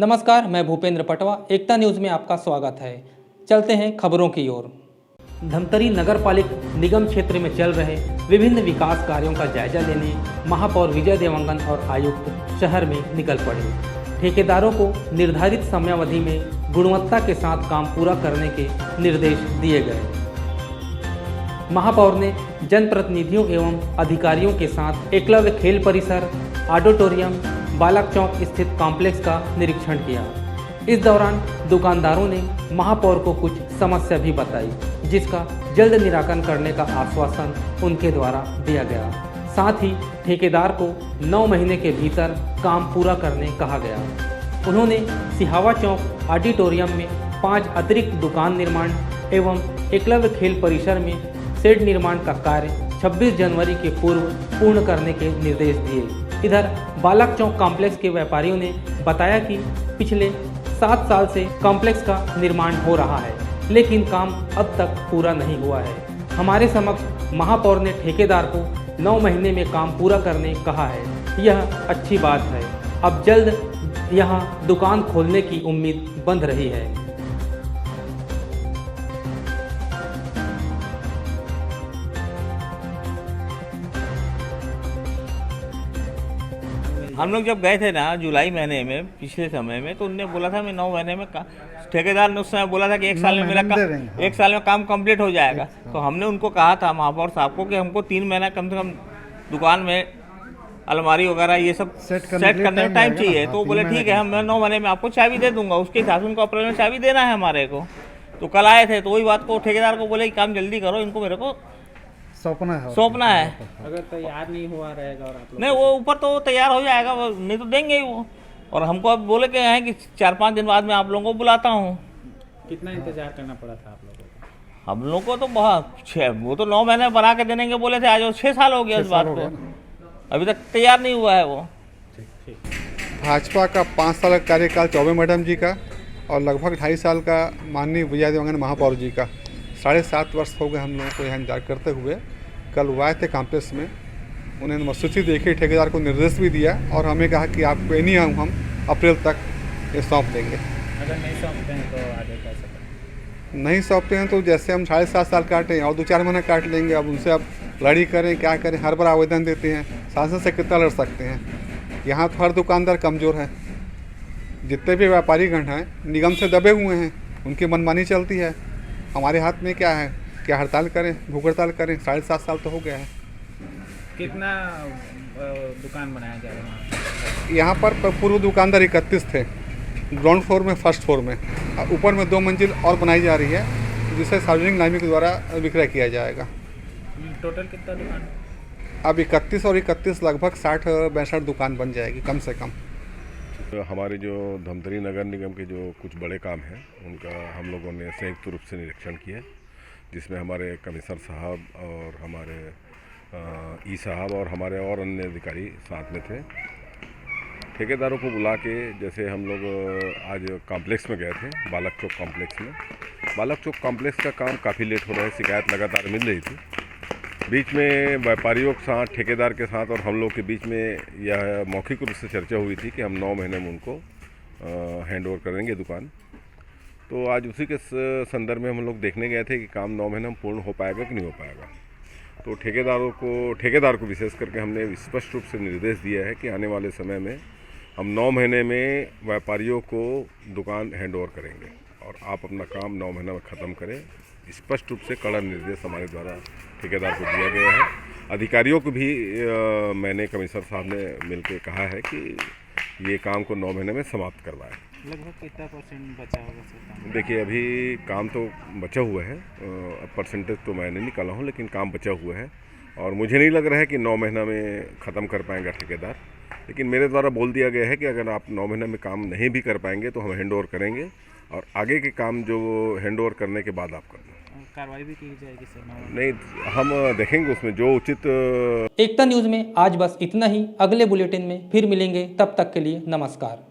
नमस्कार, मैं भूपेंद्र पटवा, एकता न्यूज़ में आपका स्वागत है। चलते हैं खबरों की ओर। धमतरी नगर पालिक निगम क्षेत्र में चल रहे विभिन्न विकास कार्यों का जायजा लेने महापौर विजय देवांगन और आयुक्त शहर में निकल पड़े। ठेकेदारों को निर्धारित समयावधि में गुणवत्ता के साथ काम पूरा करने के निर्देश दिए गए। महापौर ने जनप्रतिनिधियों एवं अधिकारियों के साथ एकलव्य खेल परिसर, ऑडिटोरियम, बालक चौक स्थित कॉम्प्लेक्स का निरीक्षण किया। इस दौरान दुकानदारों ने महापौर को कुछ समस्या भी बताई, जिसका जल्द निराकरण करने का आश्वासन उनके द्वारा दिया गया। साथ ही ठेकेदार को 9 महीने के भीतर काम पूरा करने कहा गया। उन्होंने सिहावा चौक ऑडिटोरियम में 5 अतिरिक्त दुकान निर्माण एवं एकलव्य खेल परिसर में शेड निर्माण का कार्य 26 जनवरी के पूर्व पूर्ण करने के निर्देश दिए। इधर बालक चौक कॉम्प्लेक्स के व्यापारियों ने बताया कि पिछले 7 साल से कॉम्प्लेक्स का निर्माण हो रहा है, लेकिन काम अब तक पूरा नहीं हुआ है। हमारे समक्ष महापौर ने ठेकेदार को 9 महीने में काम पूरा करने कहा है। यह अच्छी बात है। अब जल्द यहां दुकान खोलने की उम्मीद बंध रही है। हम लोग जब गए थे ना जुलाई महीने में पिछले समय में, तो उनने बोला था मैं 9 महीने में ठेकेदार ने उस समय बोला था कि 1 साल में एक साल में काम कंप्लीट हो जाएगा। तो हमने उनको कहा था महापौर साहब को कि हमको 3 महीना कम से कम दुकान में अलमारी वगैरह ये सब सेट करने में टाइम चाहिए। तो बोले ठीक है, मैं 9 महीने में आपको चाबी दे दूंगा। उसके हिसाब से उनको अप्रैल में चाबी देना है हमारे को। तो कल आए थे, तो वही बात को ठेकेदार को बोले कि काम जल्दी करो, इनको मेरे को सौंपना है। अगर तैयार नहीं हुआ रहेगा और आप लोग नहीं, वो ऊपर तो तैयार हो जाएगा, नहीं तो देंगे ही वो। और हमको अब बोले के हैं कि 4-5 दिन बाद में आप लोगों को बुलाता हूँ। कितना इंतजार करना पड़ा था आप लोगों को? हम लोग को तो बहुत वो तो 9 महीने बना के देने के बोले थे, आज 6 साल हो गया इस बात को, अभी तक तैयार नहीं हुआ है वो। भाजपा का 5 साल का कार्यकाल चौबे मैडम जी का और लगभग 2.5 साल का माननीय विजय देवांगन महापौर जी का, 7.5 वर्ष हो गए हम लोगों को यहाँ इंतजार करते हुए। कल वो आए थे कॉम्प्लेक्स में, उन्होंने मसूसी देखी, ठेकेदार को निर्देश भी दिया और हमें कहा कि आपको नहीं हम अप्रैल तक ये सौंप देंगे। अगर नहीं सौंपते हैं तो आगे कैसे करें? नहीं सौंपते हैं तो जैसे हम 7.5 साल काटें और 2-4 महीने काट लेंगे। अब उनसे अब लड़ी करें, क्या करें, हर बार आवेदन देते हैं, सांसद से कितना लड़ सकते हैं। यहाँ तो हर दुकानदार कमज़ोर है, जितने भी व्यापारीगण हैं निगम से दबे हुए हैं, उनकी मनमानी चलती है। हमारे हाथ में क्या है, क्या हड़ताल करें, भूख हड़ताल करें? 7.5 साल तो हो गया है। कितना दुकान बनाया जा रहा है? यहाँ पर पूर्व दुकानदार 31 थे, ग्राउंड फ्लोर में, फर्स्ट फ्लोर में। ऊपर में 2 मंजिल और बनाई जा रही है, जिसे सार्वजनिक नामी के द्वारा विक्रय किया जाएगा। टोटल कितना दुकान? अब 31 और 31 लगभग 60-62 दुकान बन जाएगी कम से कम। तो हमारे जो धमतरी नगर निगम के जो कुछ बड़े काम हैं उनका हम लोगों ने संयुक्त रूप से निरीक्षण किया, जिसमें हमारे कमिश्नर साहब और हमारे ई साहब और हमारे और अन्य अधिकारी साथ में थे। ठेकेदारों को बुला के, जैसे हम लोग आज कॉम्प्लेक्स में गए थे, बालक चौक कॉम्प्लेक्स में। बालक चौक कॉम्प्लेक्स का काम काफ़ी लेट हो रहा है, शिकायत लगातार मिल रही थी। बीच में व्यापारियों के साथ, ठेकेदार के साथ और हम लोग के बीच में यह मौखिक रूप से चर्चा हुई थी कि हम 9 महीने में उनको हैंड ओवर करेंगे दुकान। तो आज उसी के संदर्भ में हम लोग देखने गए थे कि काम 9 महीने में पूर्ण हो पाएगा कि नहीं हो पाएगा। तो ठेकेदार को विशेष करके हमने स्पष्ट रूप से निर्देश दिया है कि आने वाले समय में हम 9 महीने में व्यापारियों को दुकान हैंड ओवर करेंगे और आप अपना काम 9 महीने में ख़त्म करें। स्पष्ट रूप से कड़ा निर्देश हमारे द्वारा ठेकेदार को दिया गया है। अधिकारियों को भी मैंने कमिश्नर साहब ने मिलकर कहा है कि ये काम को 9 महीने में समाप्त करवाएं। लगभग कितना % बचा होगा? देखिए, अभी काम तो बचा हुआ है, परसेंटेज तो मैं नहीं निकाला हूँ, लेकिन काम बचा हुआ है और मुझे नहीं लग रहा है कि 9 महीना में ख़त्म कर पाएंगे ठेकेदार। लेकिन मेरे द्वारा बोल दिया गया है कि अगर आप 9 महीने में काम नहीं भी कर पाएंगे तो हम हैंड ओवर करेंगे और आगे के काम जो हैंड ओवर करने के बाद आप करना। कार्रवाई भी की जाएगी सर? नहीं, हम देखेंगे उसमें जो उचित। एकता न्यूज़ में आज बस इतना ही। अगले बुलेटिन में फिर मिलेंगे, तब तक के लिए नमस्कार।